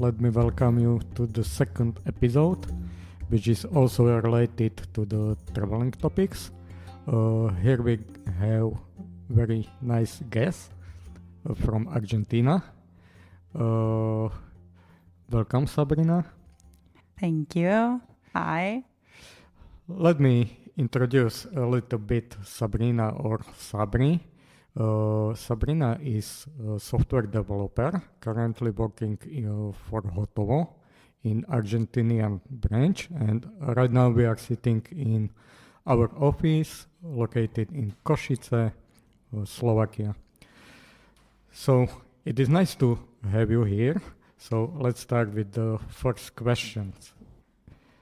let me welcome you to the second episode, which is also related to the traveling topics. Here we have very nice guest from Argentina. Welcome, Sabrina. Thank you. Hi. Let me introduce a little bit Sabrina or Sabri. Sabrina is a software developer currently working for Hotovo in Argentinian branch, and right now we are sitting in our office located in Košice, Slovakia. So it is nice to have you here. So let's start with the first questions.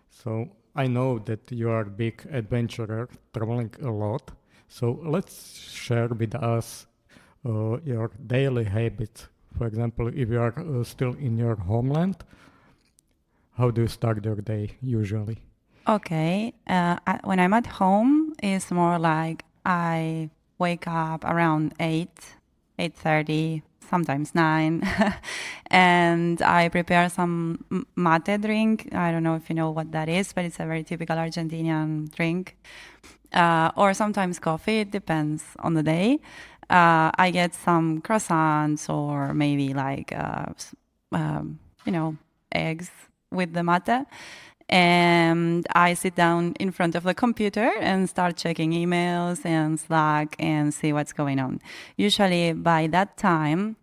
So I know that you are a big adventurer, traveling a lot. So let's share with us your daily habits. For example, if you are still in your homeland, how do you start your day usually? Okay. When I'm at home, it's more like I wake up around 8:30, sometimes 9, and I prepare some mate drink. I don't know if you know what that is, but it's a very typical Argentinian drink. Or sometimes coffee, it depends on the day. I get some croissants or maybe like, eggs with the mate. And I sit down in front of the computer and start checking emails and Slack and see what's going on. Usually by that time,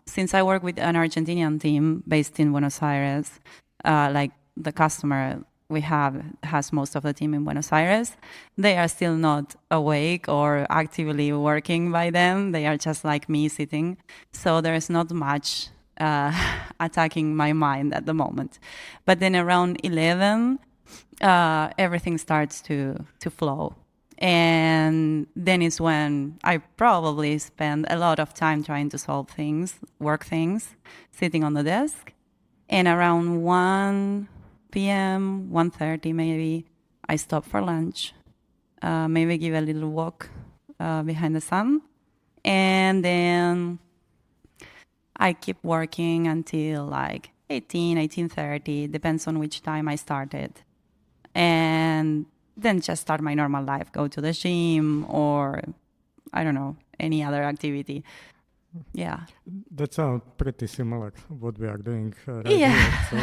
since I work with an Argentinian team based in Buenos Aires, like the customer we have has most of the team in Buenos Aires. They are still not awake or actively working by then. They are just like me sitting. So there is not much attacking my mind at the moment. But then around 11, everything starts to flow. And then is when I probably spend a lot of time trying to solve things, work things, sitting on the desk. And around 1 p.m., 1:30 maybe, I stop for lunch, maybe give a little walk behind the sun, and then I keep working until like 18:30, depends on which time I started. And then just start my normal life, go to the gym or, I don't know, any other activity. Yeah. That sounds pretty similar what we are doing right Yeah. here. So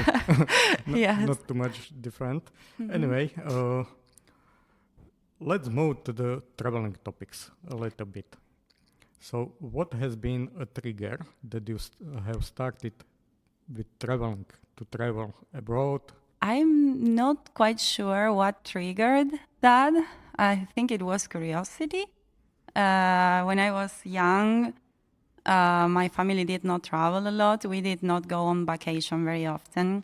Yes. not too much different. Mhm. Anyway, let's move to the traveling topics a little bit. So what has been a trigger that you have started with traveling, to travel abroad? I'm not quite sure what triggered that. I think it was curiosity. When I was young, my family did not travel a lot. We did not go on vacation very often.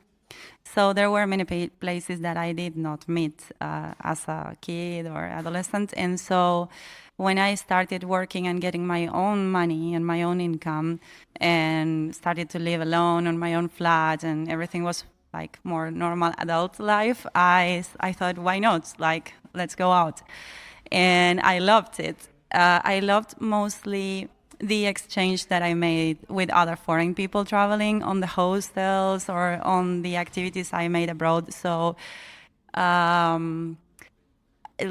So there were many places that I did not meet as a kid or adolescent. And so when I started working and getting my own money and my own income and started to live alone on my own flat and everything was like more normal adult life, I thought, why not? Like, let's go out. And I loved it. I loved mostly the exchange that I made with other foreign people traveling on the hostels or on the activities I made abroad. So it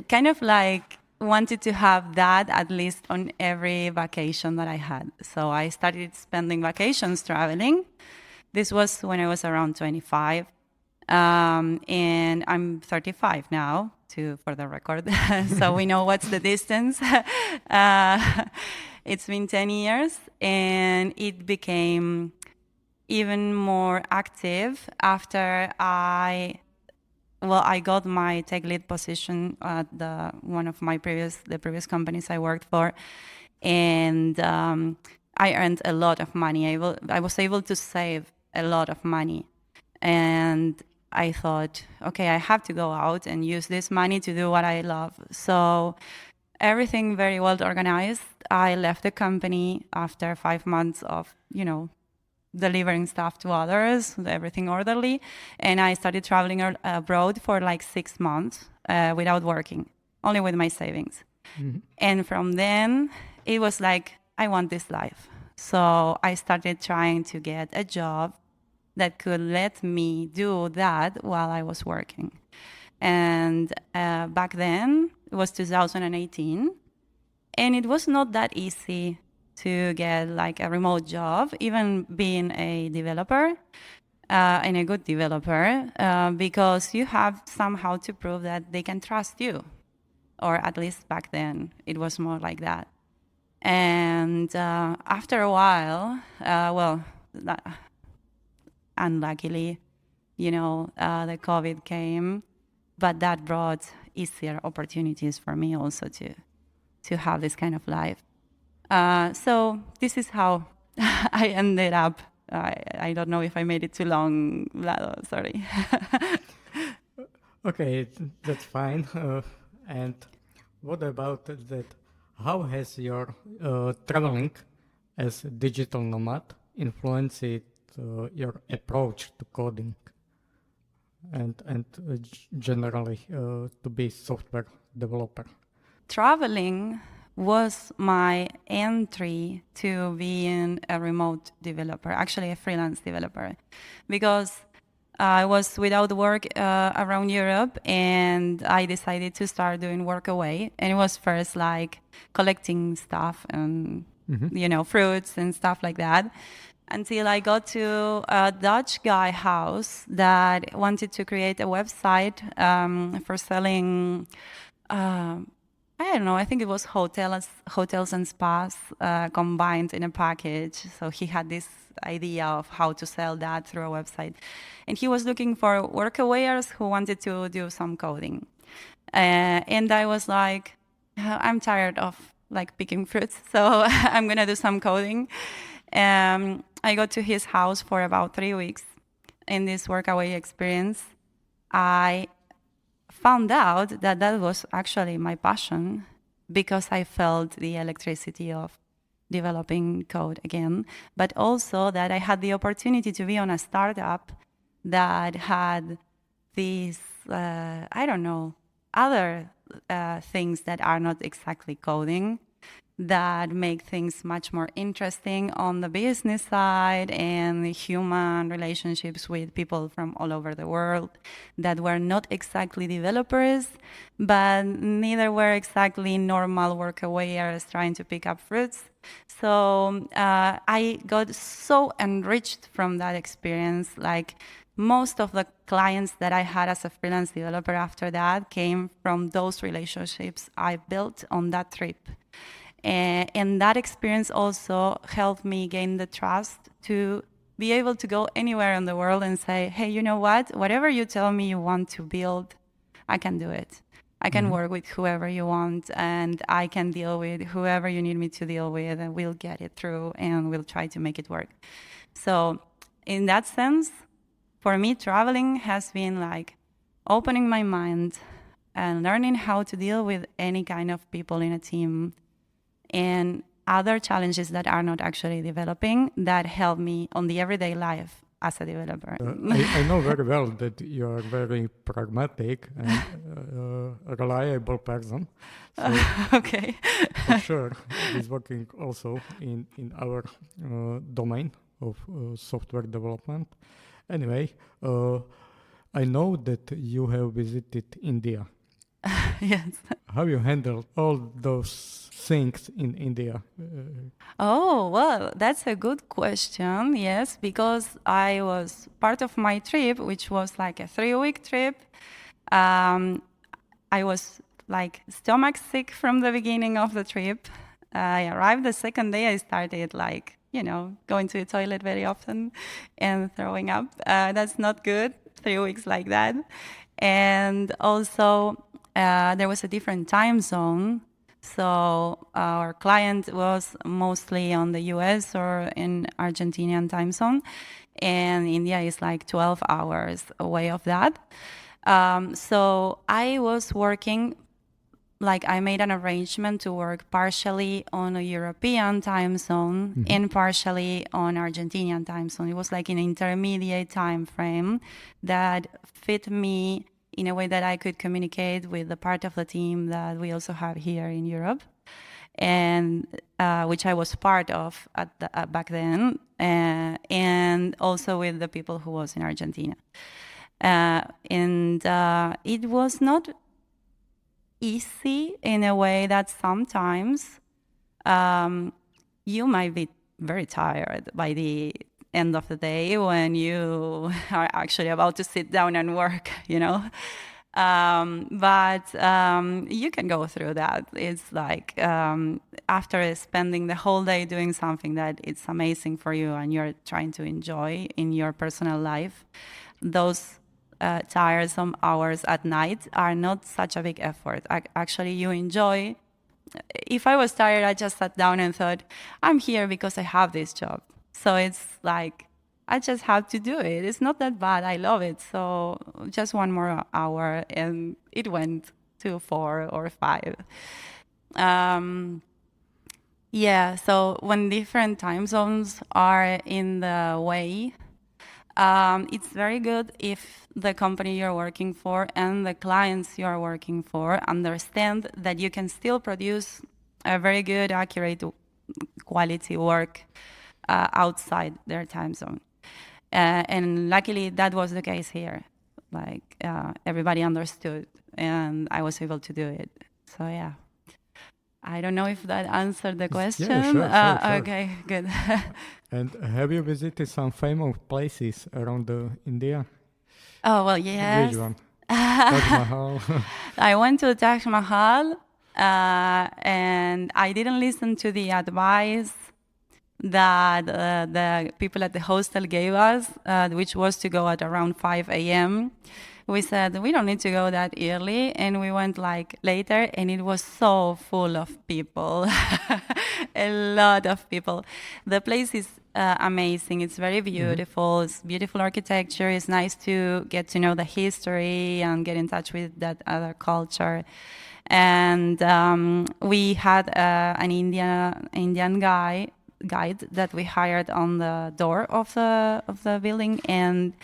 kind of like wanted to have that at least on every vacation that I had. So I started spending vacations traveling. This was when I was around 25. And I'm 35 now, for the record. So we know what's the distance. It's been 10 years, and it became even more active after I got my tech lead position at one of the previous companies I worked for, and I earned a lot of money. I was able to save a lot of money, and I thought, okay, I have to go out and use this money to do what I love. So everything very well organized. I left the company after 5 months of, delivering stuff to others, everything orderly. And I started traveling abroad for like 6 months without working, only with my savings. Mm-hmm. And from then, it was like, I want this life. So I started trying to get a job that could let me do that while I was working. And back then, it was 2018, and it was not that easy to get like a remote job, even being a developer and a good developer, because you have somehow to prove that they can trust you, or at least back then it was more like that. And after a while, unluckily, the COVID came, but that brought easier opportunities for me also to have this kind of life. So this is how I ended up. I don't know if I made it too long, Vlado, sorry. Okay, that's fine. And what about that? How has your traveling as a digital nomad influenced your approach to coding and generally to be software developer? Traveling was my entry to being a remote developer, actually a freelance developer, because I was without work around Europe, and I decided to start doing work away. And it was first like collecting stuff and, fruits and stuff like that, until I got to a Dutch guy house that wanted to create a website for selling, I don't know, I think it was hotels and spas combined in a package. So he had this idea of how to sell that through a website. And he was looking for workawayers who wanted to do some coding. And I was like, I'm tired of like picking fruits, so I'm going to do some coding. I got to his house for about 3 weeks. In this workaway experience, I found out that that was actually my passion, because I felt the electricity of developing code again, but also that I had the opportunity to be on a startup that had these, other things that are not exactly coding, that make things much more interesting on the business side and the human relationships with people from all over the world that were not exactly developers, but neither were exactly normal workawayers trying to pick up fruits. So I got so enriched from that experience. Like most of the clients that I had as a freelance developer after that came from those relationships I built on that trip. And that experience also helped me gain the trust to be able to go anywhere in the world and say, hey, you know what? Whatever you tell me you want to build, I can do it. I can work with whoever you want, and I can deal with whoever you need me to deal with, and we'll get it through, and we'll try to make it work. So in that sense, for me, traveling has been like opening my mind and learning how to deal with any kind of people in a team and other challenges that are not actually developing that help me on the everyday life as a developer. I know very well that you are a very pragmatic and reliable person. So Okay. for sure, it is working also in our domain of software development. Anyway, I know that you have visited India. Yes. How you handle all those things in India? Oh, well, that's a good question. Yes, because I was part of my trip, which was like a 3-week trip. I was like stomach sick from the beginning of the trip. I arrived the second day, I started like, going to the toilet very often and throwing up. That's not good, 3 weeks like that. And also, there was a different time zone. So our client was mostly on the US or in Argentinian time zone. And India is like 12 hours away of that. So I was working, like I made an arrangement to work partially on a European time zone and partially on Argentinian time zone. It was like an intermediate time frame that fit me in a way that I could communicate with the part of the team that we also have here in Europe. and which I was part of back then, and also with the people who was in Argentina. And it was not easy in a way that sometimes you might be very tired by the end of the day when you are actually about to sit down and work, but you can go through that. It's like after spending the whole day doing something that it's amazing for you and you're trying to enjoy in your personal life, those tiresome hours at night are not such a big effort. Actually, you enjoy. If I was tired, I just sat down and thought, I'm here because I have this job. So it's like, I just have to do it. It's not that bad. I love it. So just one more hour, and it went to 4 or 5. Yeah, so when different time zones are in the way, it's very good if the company you're working for and the clients you are working for understand that you can still produce a very good, accurate, quality work outside their time zone. And luckily, that was the case here. Like everybody understood, and I was able to do it. So yeah. I don't know if that answered the question. Yeah, sure. Okay, good. And have you visited some famous places around India? Oh, well, yes. Which one? Taj Mahal. I went to Taj Mahal, and I didn't listen to the advice that the people at the hostel gave us, which was to go at around 5 a.m. We said, we don't need to go that early, and we went like later, and it was so full of people, a lot of people. The place is amazing. It's very beautiful. Mm-hmm. It's beautiful architecture. It's nice to get to know the history and get in touch with that other culture. And we had an Indian guide that we hired on the door of the building, and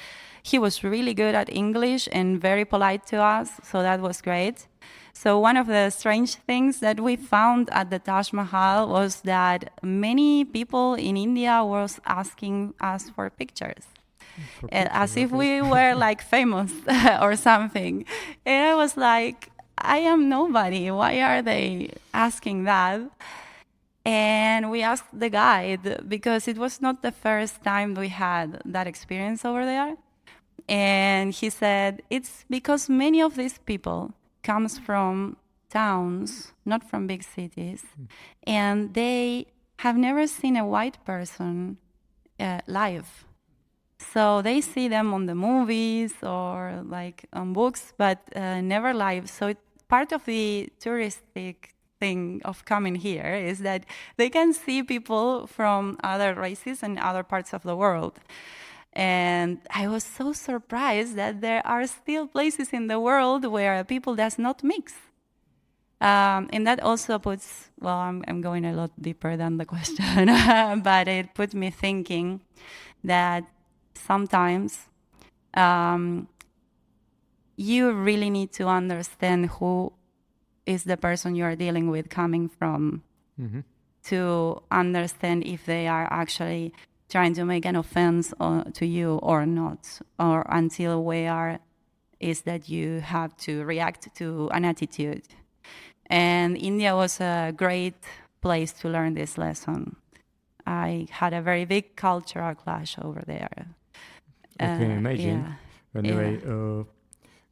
he was really good at English and very polite to us, so that was great. So one of the strange things that we found at the Taj Mahal was that many people in India was asking us for pictures. As if we were like famous or something. And I was like, I am nobody. Why are they asking that? And we asked the guide because it was not the first time we had that experience over there. And he said, it's because many of these people comes from towns, not from big cities, and they have never seen a white person live. So they see them on the movies or like on books, but never live. So part of the touristic thing of coming here is that they can see people from other races and other parts of the world. And I was so surprised that there are still places in the world where people does not mix. And that also puts, well, I'm going a lot deeper than the question, but it put me thinking that sometimes you really need to understand who is the person you are dealing with coming from, to understand if they are actually trying to make an offense to you or not, or until where is that you have to react to an attitude. And India was a great place to learn this lesson. I had a very big cultural clash over there. I can imagine. Yeah. Anyway,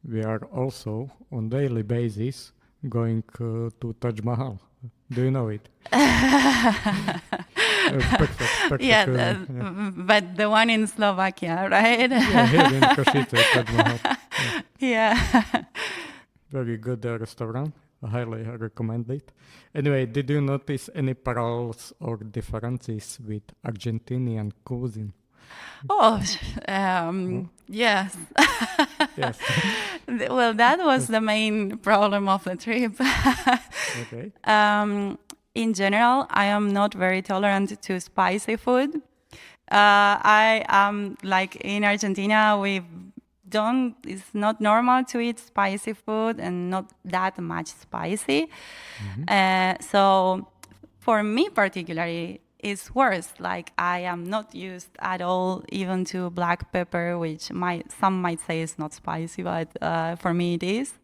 we are also on daily basis going to Taj Mahal. Do you know it? Perfect. Yeah, but the one in Slovakia, right? Yeah, here in Košice, Taj Mahal. Yeah. Very good restaurant. I highly recommend it. Anyway, did you notice any parallels or differences with Argentinian cuisine? Oh, yes. Yes. Well, that was the main problem of the trip. Okay. In general, I am not very tolerant to spicy food. I am like in Argentina, it's not normal to eat spicy food and not that much spicy. So for me particularly, it's worse. Like I am not used at all even to black pepper, which some might say is not spicy, but for me it is.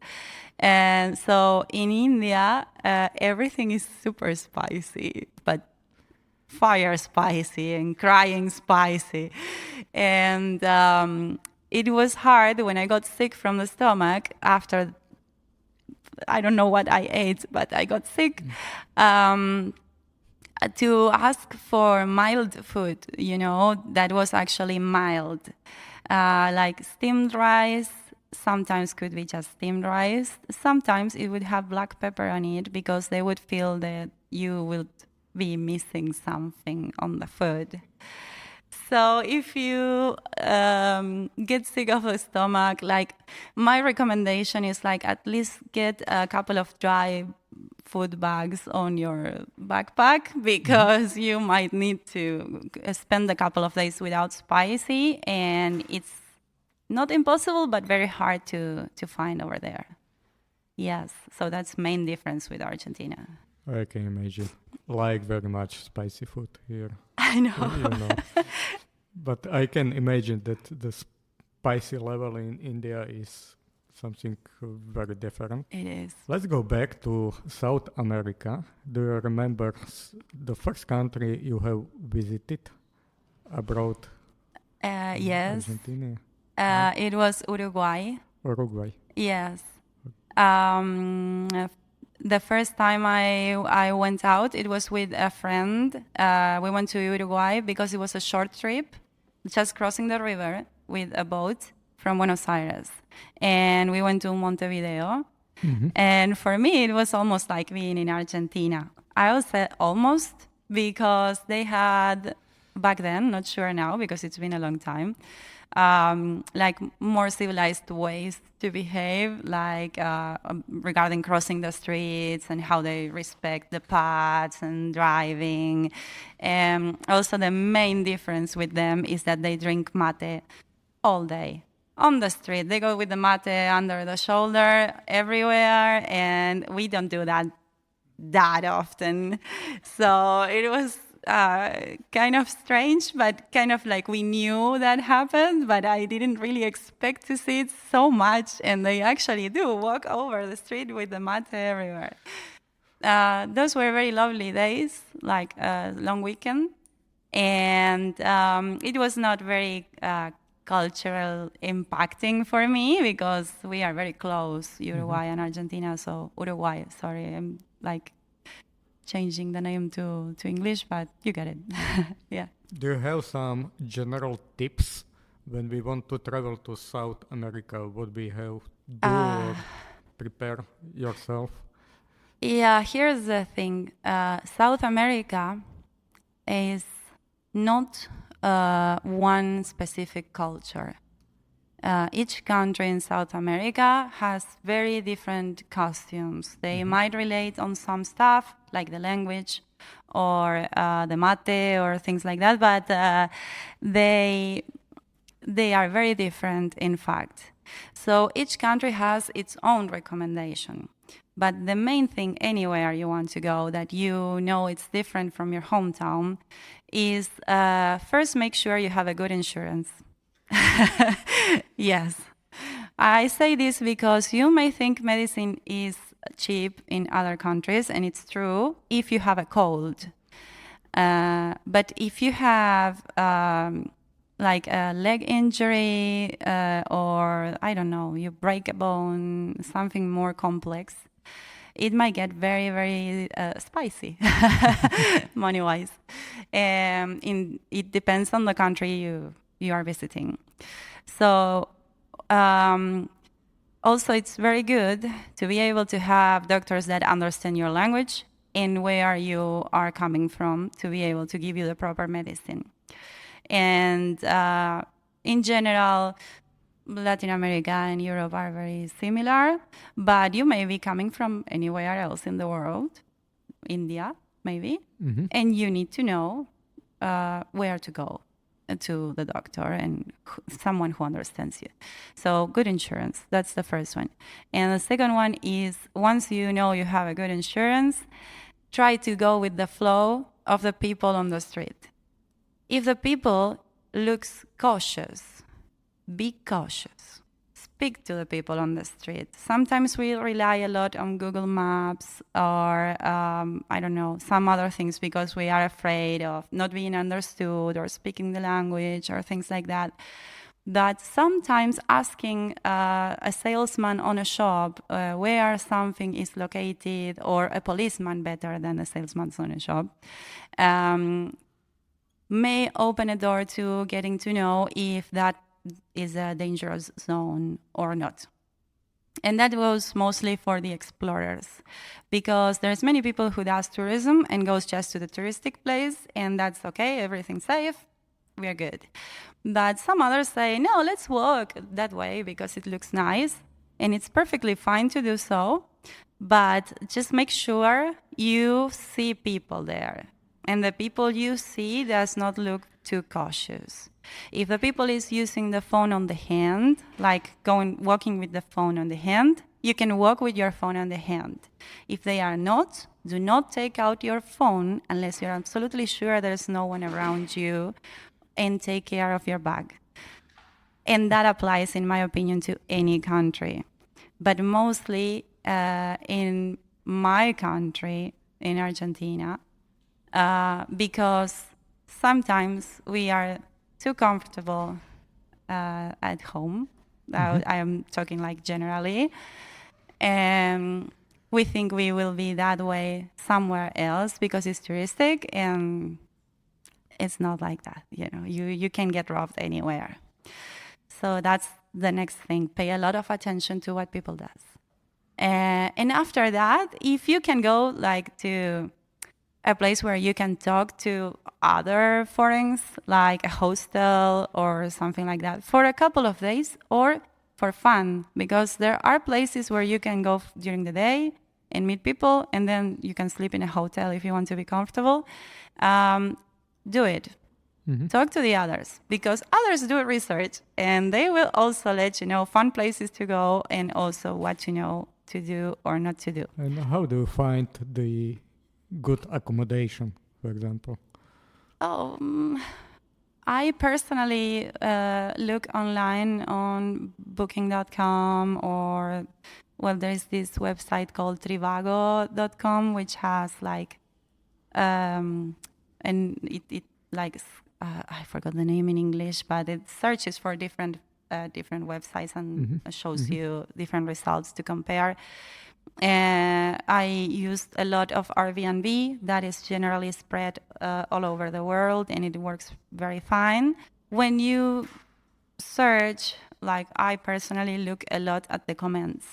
And so in India, everything is super spicy, but fire spicy and crying spicy. And it was hard when I got sick from the stomach after, I don't know what I ate, but I got sick. To ask for mild food, that was actually mild. Like steamed rice, sometimes could be just steamed rice. Sometimes it would have black pepper on it because they would feel that you would be missing something on the food. So if you get sick of the stomach, like my recommendation is like at least get a couple of dry food bags on your backpack because you might need to spend a couple of days without spicy, and it's not impossible but very hard to find over there. Yes, so that's main difference with Argentina. I can imagine. Like very much spicy food here. I know. You know. But I can imagine that the spicy level in India is something very different. It is. Let's go back to South America. Do you remember the first country you have visited abroad? Yes. Argentina? It was Uruguay. Uruguay. Yes. The first time I went out, it was with a friend. We went to Uruguay because it was a short trip, just crossing the river with a boat from Buenos Aires. And we went to Montevideo. And for me, it was almost like being in Argentina. I will say almost because they had, back then, not sure now because it's been a long time, like more civilized ways to behave, like regarding crossing the streets and how they respect the paths and driving. And also the main difference with them is that they drink mate all day on the street. They go with the mate under the shoulder everywhere, and we don't do that often. So it was kind of strange, but kind of like we knew that happened, but I didn't really expect to see it so much. And they actually do walk over the street with the mate everywhere. Those were very lovely days, like a long weekend. And it was not very cultural impacting for me because we are very close, Uruguay and Argentina. So Uruguay, sorry, I'm like changing the name to English, but you get it. Yeah. Do you have some general tips when we want to travel to South America? What we have do or prepare yourself? Yeah, here's the thing. South America is not one specific culture. Each country in South America has very different costumes. They might relate on some stuff, like the language or the mate or things like that, but they are very different, in fact. So each country has its own recommendation. But the main thing anywhere you want to go that you know it's different from your hometown is first make sure you have a good insurance. Yes. I say this because you may think medicine is cheap in other countries, and it's true if you have a cold. But if you have like a leg injury or, I don't know, you break a bone, something more complex, it might get very, very spicy, money-wise. It depends on the country you are visiting. So also it's very good to be able to have doctors that understand your language and where you are coming from to be able to give you the proper medicine. And in general, Latin America and Europe are very similar, but you may be coming from anywhere else in the world, India maybe, and you need to know where to go to the doctor and someone who understands you. So good insurance, that's the first one. And the second one is once you know you have a good insurance, try to go with the flow of the people on the street. If the people looks cautious, be cautious. Speak to the people on the street. Sometimes we rely a lot on Google Maps or, I don't know, some other things because we are afraid of not being understood or speaking the language or things like that. That sometimes asking a salesman on a shop where something is located, or a policeman better than a salesman on a shop, may open a door to getting to know if that is a dangerous zone or not. And that goes mostly for the explorers, because there's many people who does tourism and goes just to the touristic place, and that's okay, everything's safe, we're good. But some others say, no, let's walk that way because it looks nice, and it's perfectly fine to do so, but just make sure you see people there, and the people you see does not look too cautious. If the people is using the phone on the hand, like walking with the phone on the hand, you can walk with your phone on the hand. If they are not, do not take out your phone unless you're absolutely sure there's no one around you, and take care of your bag. And that applies, in my opinion, to any country. But mostly in my country, in Argentina, because sometimes we are too comfortable at home. I am talking like generally. And we think we will be that way somewhere else because it's touristic, and it's not like that. You can get robbed anywhere. So that's the next thing. Pay a lot of attention to what people does. And after that, if you can go like to a place where you can talk to other foreigners, like a hostel or something like that, for a couple of days or for fun, because there are places where you can go during the day and meet people, and then you can sleep in a hotel if you want to be comfortable. Do it. Talk to the others, because others do research, and they will also let you know fun places to go and also what to do or not to do. And how do you find the good accommodation, for example? I personally look online on booking.com, or, well, there's this website called trivago.com, which has like, and it like, I forgot the name in English, but it searches for different websites and shows you different results to compare. I used a lot of Airbnb that is generally spread all over the world, and it works very fine. When you search, like I personally look a lot at the comments,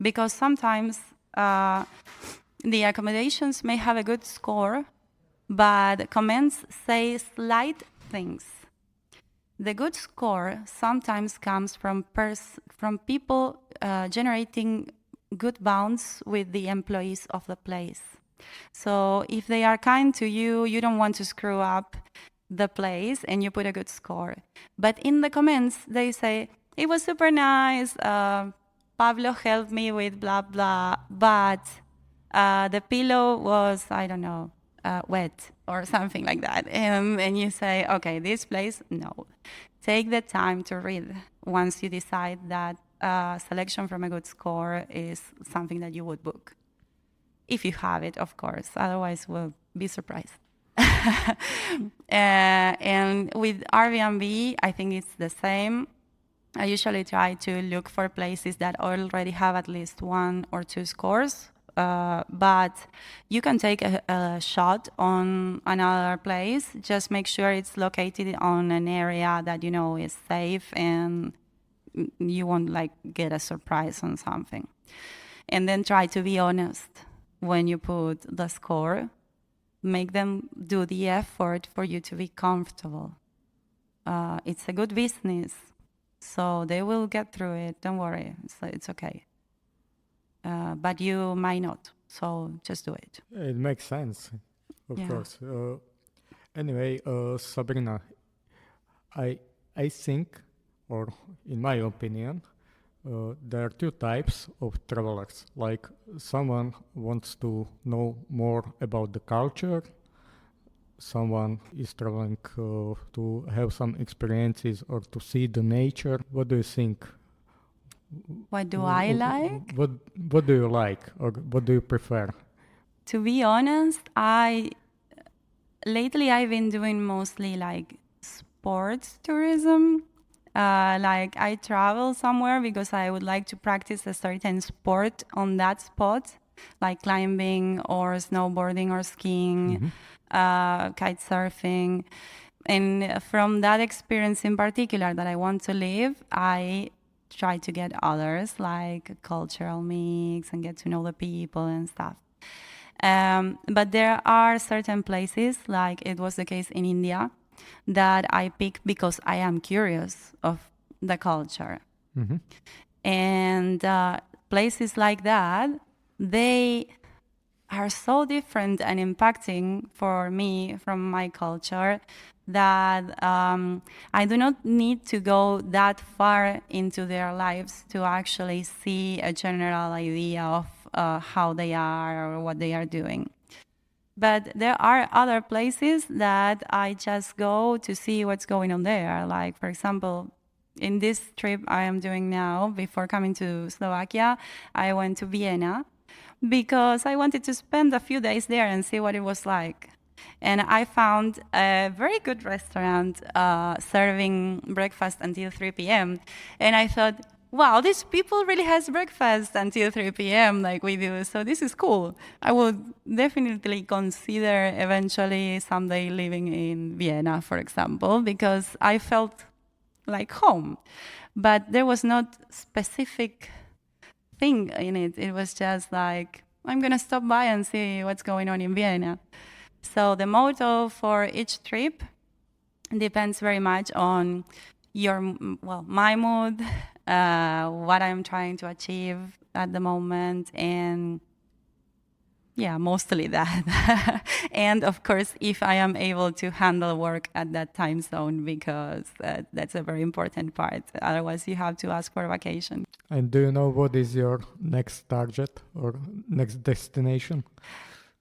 because sometimes the accommodations may have a good score, but comments say slight things. The good score sometimes comes from people generating good bonds with the employees of the place. So if they are kind to you, you don't want to screw up the place, and you put a good score. But in the comments, they say, it was super nice, Pablo helped me with blah, blah, but the pillow was, I don't know, wet or something like that. And you say, okay, this place, no. Take the time to read once you decide that selection from a good score is something that you would book. If you have it, of course. Otherwise, we'll be surprised. And with Airbnb, I think it's the same. I usually try to look for places that already have at least 1 or 2 scores. But you can take a shot on another place. Just make sure it's located on an area that is safe, and you won't get a surprise on something. And then try to be honest when you put the score. Make them do the effort for you to be comfortable. It's a good business, so they will get through it. Don't worry, it's okay. But you might not, so just do it. It makes sense, of course. Anyway, Sabrina, I think, or in my opinion, there are two types of travelers. Like someone wants to know more about the culture, someone is traveling to have some experiences or to see the nature. What do you think? What do I like? What do you like, or what do you prefer? To be honest, lately I've been doing mostly like sports tourism. Like I travel somewhere because I would like to practice a certain sport on that spot, like climbing or snowboarding or skiing, kite surfing. And from that experience in particular that I want to live, I try to get others, like a cultural mix and get to know the people and stuff. But there are certain places, like it was the case in India, that I pick because I am curious of the culture. Mm-hmm. And places like that, they are so different and impacting for me from my culture that I do not need to go that far into their lives to actually see a general idea of how they are or what they are doing. But there are other places that I just go to see what's going on there. Like, for example, in this trip I am doing now, before coming to Slovakia, I went to Vienna because I wanted to spend a few days there and see what it was like. And I found a very good restaurant serving breakfast until 3 p.m. And I thought, wow, these people really has breakfast until 3 p.m. like we do. So this is cool. I would definitely consider eventually someday living in Vienna, for example, because I felt like home. But there was not specific thing in it. It was just like, I'm going to stop by and see what's going on in Vienna. So the motto for each trip depends very much on my mood, what I'm trying to achieve at the moment, and yeah, mostly that. And of course, if I am able to handle work at that time zone, because that's a very important part. Otherwise, you have to ask for a vacation. And do you know what is your next target or next destination?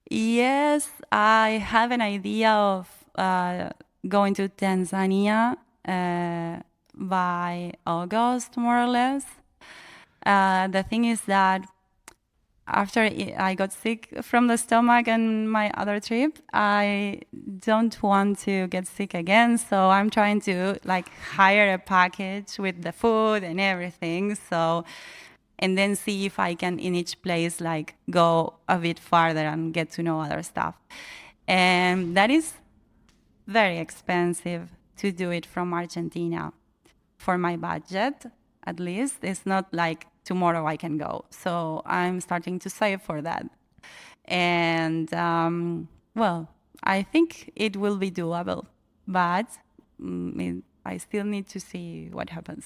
Yes, I have an idea of going to Tanzania by August, more or less. The thing is that after I got sick from the stomach and my other trip, I don't want to get sick again. So I'm trying to like hire a package with the food and everything. So, and then see if I can in each place like go a bit farther and get to know other stuff. And that is very expensive to do it from Argentina. For my budget, at least, it's not like tomorrow I can go. So I'm starting to save for that. And well, I think it will be doable, but I still need to see what happens.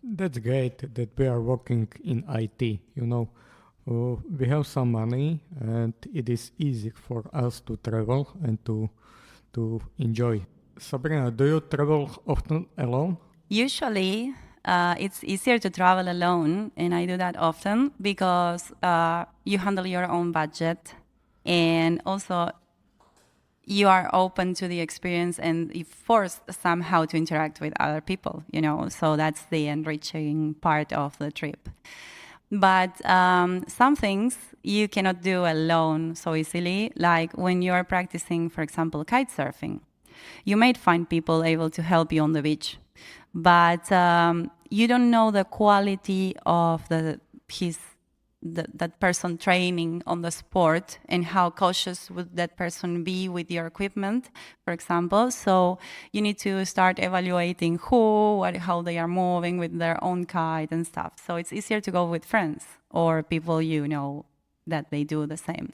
That's great that we are working in IT. You know, we have some money and it is easy for us to travel and to enjoy. Sabrina, do you travel often alone? Usually, it's easier to travel alone, and I do that often because you handle your own budget, and also you are open to the experience and you're forced somehow to interact with other people, you know, so that's the enriching part of the trip. But some things you cannot do alone so easily, like when you're practicing, for example, kite surfing. You might find people able to help you on the beach, but you don't know the quality of that person training on the sport and how cautious would that person be with your equipment, for example. So you need to start evaluating how they are moving with their own kite and stuff. So it's easier to go with friends or people you know that they do the same.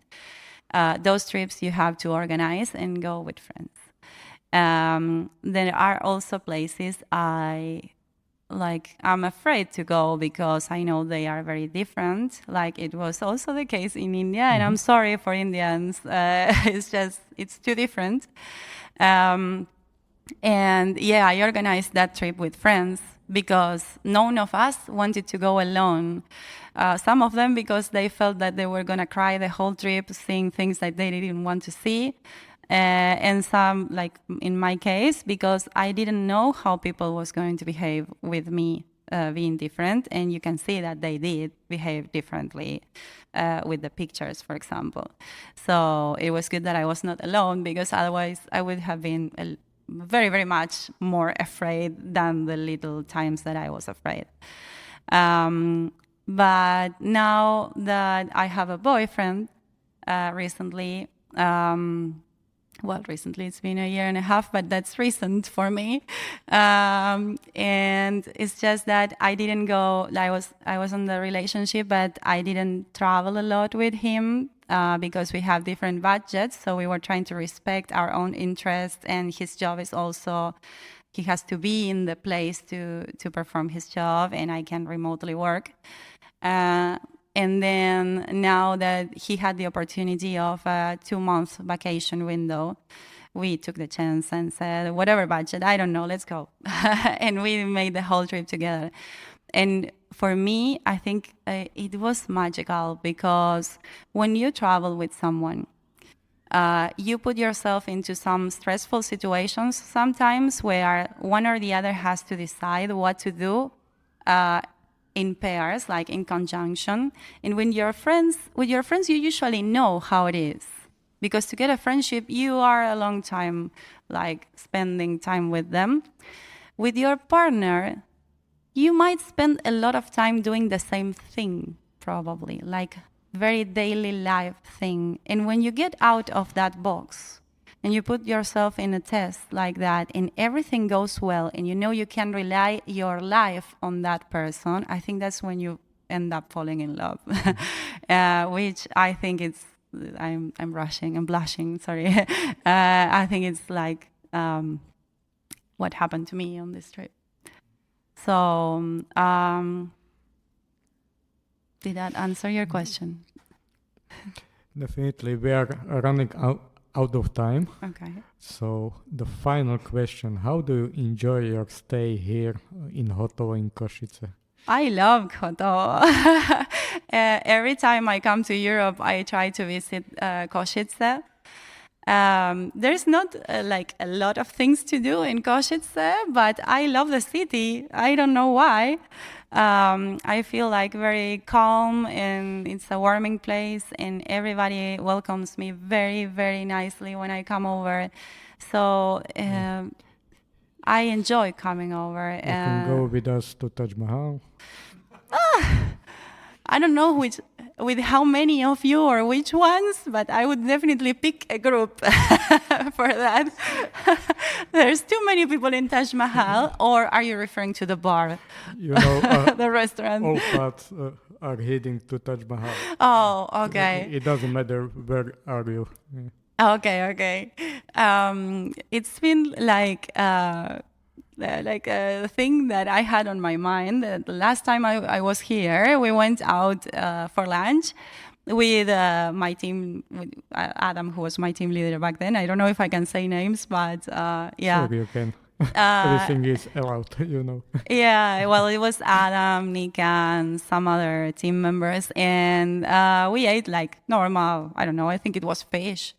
Those trips you have to organize and go with friends. There are also places I'm afraid to go because I know they are very different. Like it was also the case in India, and I'm sorry for Indians. It's too different. And yeah, I organized that trip with friends because none of us wanted to go alone. Some of them because they felt that they were going to cry the whole trip, seeing things that they didn't want to see. And some, like in my case, because I didn't know how people was going to behave with me being different. And you can see that they did behave differently with the pictures, for example. So it was good that I was not alone, because otherwise I would have been very, very much more afraid than the little times that I was afraid. But now that I have a boyfriend, recently, recently it's been 1.5 years, but that's recent for me. And it's just that I didn't go. I was in the relationship, but I didn't travel a lot with him because we have different budgets. So we were trying to respect our own interests, and his job is also. He has to be in the place to perform his job, and I can remotely work. And then now that he had the opportunity of a 2-month vacation window, we took the chance and said, whatever budget, I don't know, let's go. And we made the whole trip together. And for me, I think it was magical, because when you travel with someone, you put yourself into some stressful situations sometimes where one or the other has to decide what to do in pairs, like in conjunction. And with your friends, you usually know how it is. Because to get a friendship, you are a long time, like spending time with them. With your partner, you might spend a lot of time doing the same thing, probably, like very daily life thing. And when you get out of that box and you put yourself in a test like that and everything goes well and you know you can rely your life on that person, I think that's when you end up falling in love. Which I think it's, I'm blushing, sorry. I think it's like what happened to me on this trip. So did that answer your question? Definitely. We are running out of time. Okay. So the final question, how do you enjoy your stay here in Hotovo in Košice? I love Hotovo. Every time I come to Europe, I try to visit Košice. There's not like a lot of things to do in Košice, but I love the city. I don't know why. I feel like very calm, and it's a warming place, and everybody welcomes me very, very nicely when I come over. So I enjoy coming over. You can go with us to Taj Mahal. I don't know with how many of you or which ones, but I would definitely pick a group for that. There's too many people in Taj Mahal, or are you referring to the bar? You know, the restaurant. all paths are heading to Taj Mahal. Oh, okay. It doesn't matter where are you. Yeah. Okay. It's been like a thing that I had on my mind. The last time I was here, we went out for lunch with my team, with Adam, who was my team leader back then. I don't know if I can say names, but yeah. Sure, you can. Everything is allowed, you know. Yeah, well, it was Adam, Nika, and some other team members. And we ate like normal, I don't know, I think it was fish.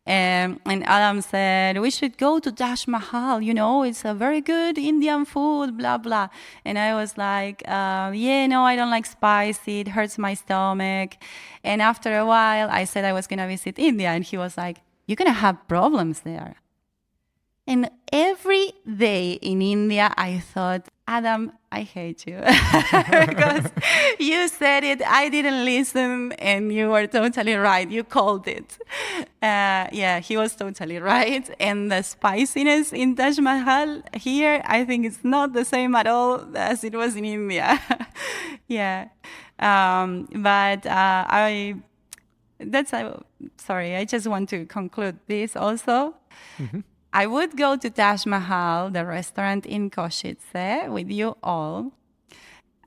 And Adam said, we should go to Taj Mahal, you know, it's a very good Indian food, blah, blah. And I was like, yeah, no, I don't like spicy, it hurts my stomach. And after a while, I said I was going to visit India. And he was like, you're going to have problems there. And every day in India, I thought, Adam, I hate you. Because you said it, I didn't listen, and you were totally right. You called it. Yeah, he was totally right. And the spiciness in Taj Mahal here, I think it's not the same at all as it was in India. Yeah. Sorry, I just want to conclude this also. Mm-hmm. I would go to Taj Mahal, the restaurant in Košice, with you all.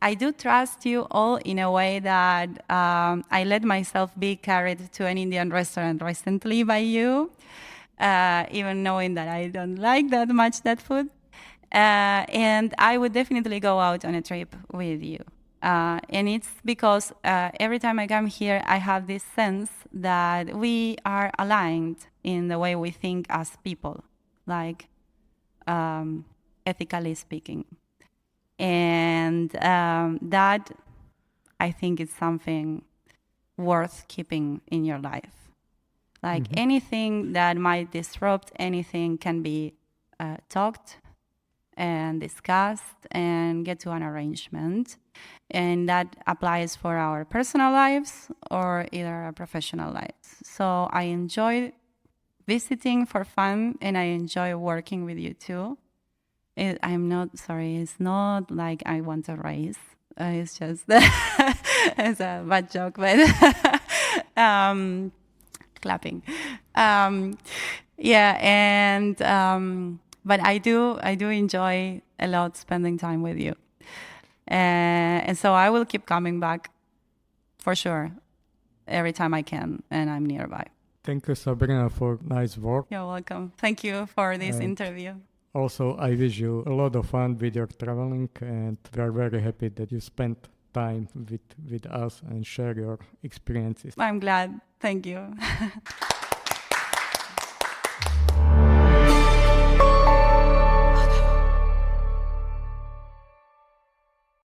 I do trust you all in a way that I let myself be carried to an Indian restaurant recently by you, even knowing that I don't like that much that food. And I would definitely go out on a trip with you. And it's because every time I come here, I have this sense that we are aligned in the way we think as people, like ethically speaking. And that, I think, is something worth keeping in your life. Like anything that might disrupt anything can be talked and discussed and get to an arrangement. And that applies for our personal lives or either our professional lives. So I enjoy visiting for fun, and I enjoy working with you too. It's not like I want a raise. It's just, it's a bad joke, but clapping. Yeah, and but I do enjoy a lot spending time with you, and so I will keep coming back for sure every time I can and I'm nearby. Thank you, Sabrina, for nice work. You're welcome. Thank you for this interview. Also, I wish you a lot of fun with your traveling, and we are very happy that you spent time with us and share your experiences. I'm glad. Thank you.